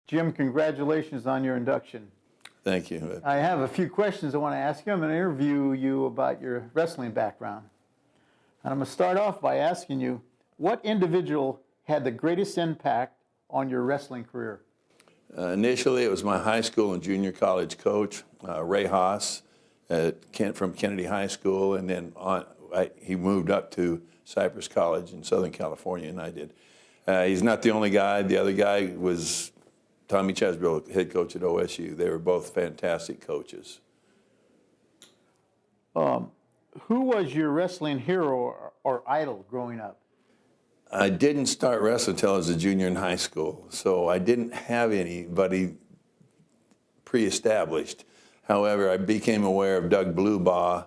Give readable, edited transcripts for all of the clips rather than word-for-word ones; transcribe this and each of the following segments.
Jim, congratulations on your induction. Thank you. I have a few questions I want to ask you. I'm going to interview you about your wrestling background. And I'm going to start off by asking you, what individual had the greatest impact on your wrestling career? Initially, it was my high school and junior college coach, Ray Haas, from Kennedy High School, and then he moved up to Cypress College in Southern California, and I did. He's not the only guy. The other guy was Tommy Chesbrough, head coach at OSU. They were both fantastic coaches. Who was your wrestling hero or idol growing up? I didn't start wrestling until I was a junior in high school, so I didn't have anybody pre-established. However, I became aware of Doug Bluebaugh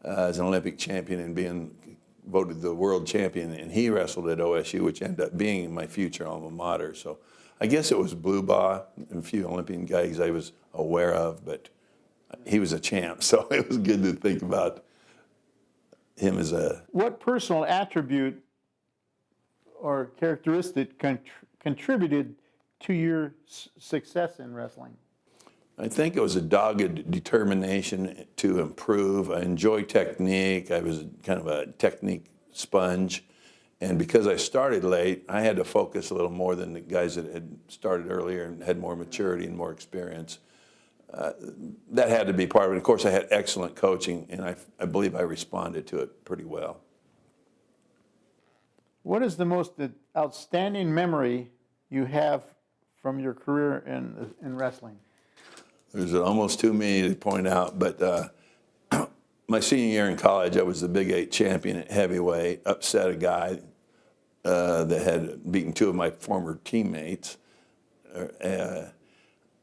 as an Olympic champion and being voted the world champion, and he wrestled at OSU, which ended up being my future alma mater. So I guess it was Bluebaugh and a few Olympian guys I was aware of, but he was a champ, so it was good to think about him as a... What personal attribute or characteristic contributed to your success in wrestling? I think it was a dogged determination to improve. I enjoy technique. I was kind of a technique sponge. And because I started late, I had to focus a little more than the guys that had started earlier and had more maturity and more experience. That had to be part of it. Of course, I had excellent coaching, and I believe I responded to it pretty well. What is the most outstanding memory you have from your career in wrestling? There's almost too many to point out, but my senior year in college, I was the Big 8 champion at heavyweight, upset a guy that had beaten two of my former teammates.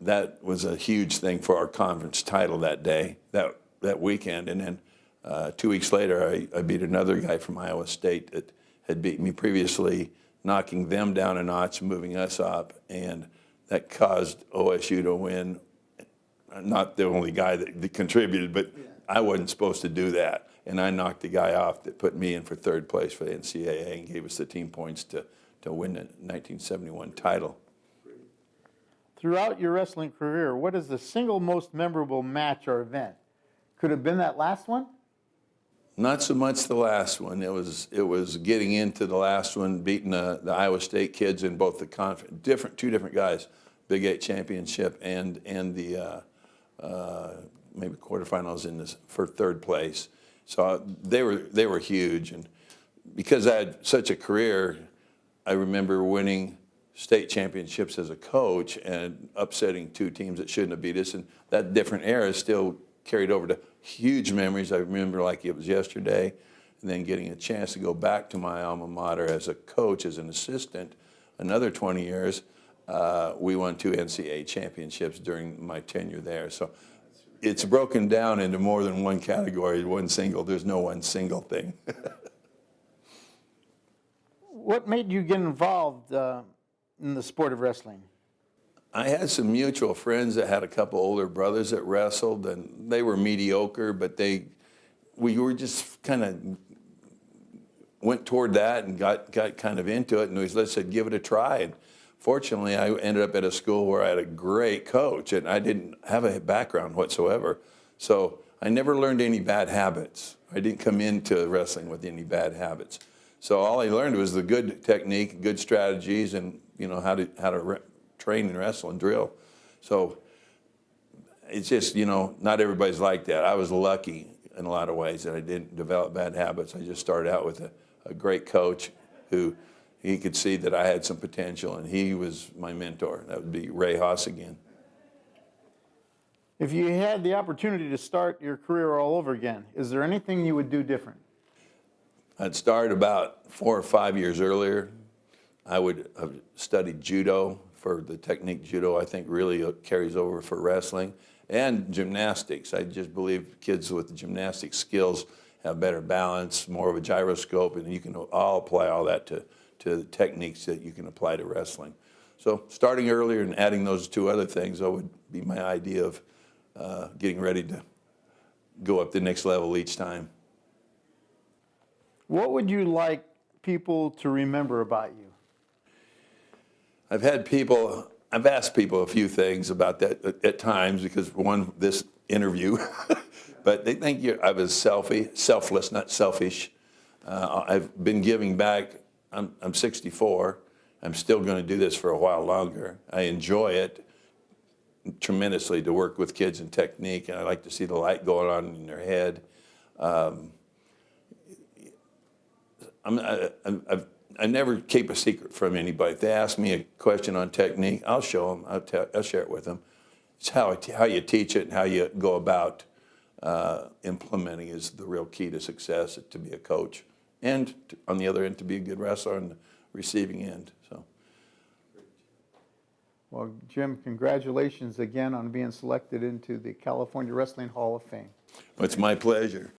That was a huge thing for our conference title that day, that weekend. And then 2 weeks later, I beat another guy from Iowa State that had beaten me previously, knocking them down a notch, moving us up, and that caused OSU to win. Not the only guy that contributed, but I wasn't supposed to do that. And I knocked the guy off that put me in for third place for the NCAA and gave us the team points to win the 1971 title. Throughout your wrestling career, what is the single most memorable match or event? Could it have been that last one? Not so much the last one. It was getting into the last one, beating the Iowa State kids in both the two different guys, Big 8 championship and the maybe quarterfinals for third place. So they were huge, and because I had such a career, I remember winning state championships as a coach and upsetting two teams that shouldn't have beat us, and that different era still carried over to huge memories. I remember like it was yesterday, and then getting a chance to go back to my alma mater as a coach, as an assistant, another 20 years. We won 2 NCAA championships during my tenure there. So it's broken down into more than one category, there's no one single thing. What made you get involved in the sport of wrestling? I had some mutual friends that had a couple older brothers that wrestled, and they were mediocre, but we were just kind of went toward that and got kind of into it, and we said, give it a try. And fortunately, I ended up at a school where I had a great coach, and I didn't have a background whatsoever. So I never learned any bad habits. I didn't come into wrestling with any bad habits. So all I learned was the good technique, good strategies, and how to train and wrestle and drill. So it's just, not everybody's like that. I was lucky in a lot of ways that I didn't develop bad habits. I just started out with a great coach who he could see that I had some potential, and he was my mentor. That would be Ray Haas again. If you had the opportunity to start your career all over again, is there anything you would do different? I'd started about 4 or 5 years earlier. I would have studied judo for the technique judo. I think really carries over for wrestling and gymnastics. I just believe kids with gymnastic skills have better balance, more of a gyroscope, and you can all apply all that to the techniques that you can apply to wrestling. So starting earlier and adding those 2 other things, that would be my idea of getting ready to go up the next level each time. What would you like people to remember about you? I've had people I've asked people a few things about that at times because one, this interview, but they think I was selfless, not selfish. I've been giving back. I'm 64. I'm still going to do this for a while longer. I enjoy it tremendously to work with kids in technique, and I like to see the light going on in their head. I never keep a secret from anybody. If they ask me a question on technique, I'll show them. I'll share it with them. It's how you teach it and how you go about implementing is the real key to success, to be a coach, and on the other end, to be a good wrestler on the receiving end. So. Well, Jim, congratulations again on being selected into the California Wrestling Hall of Fame. It's my pleasure.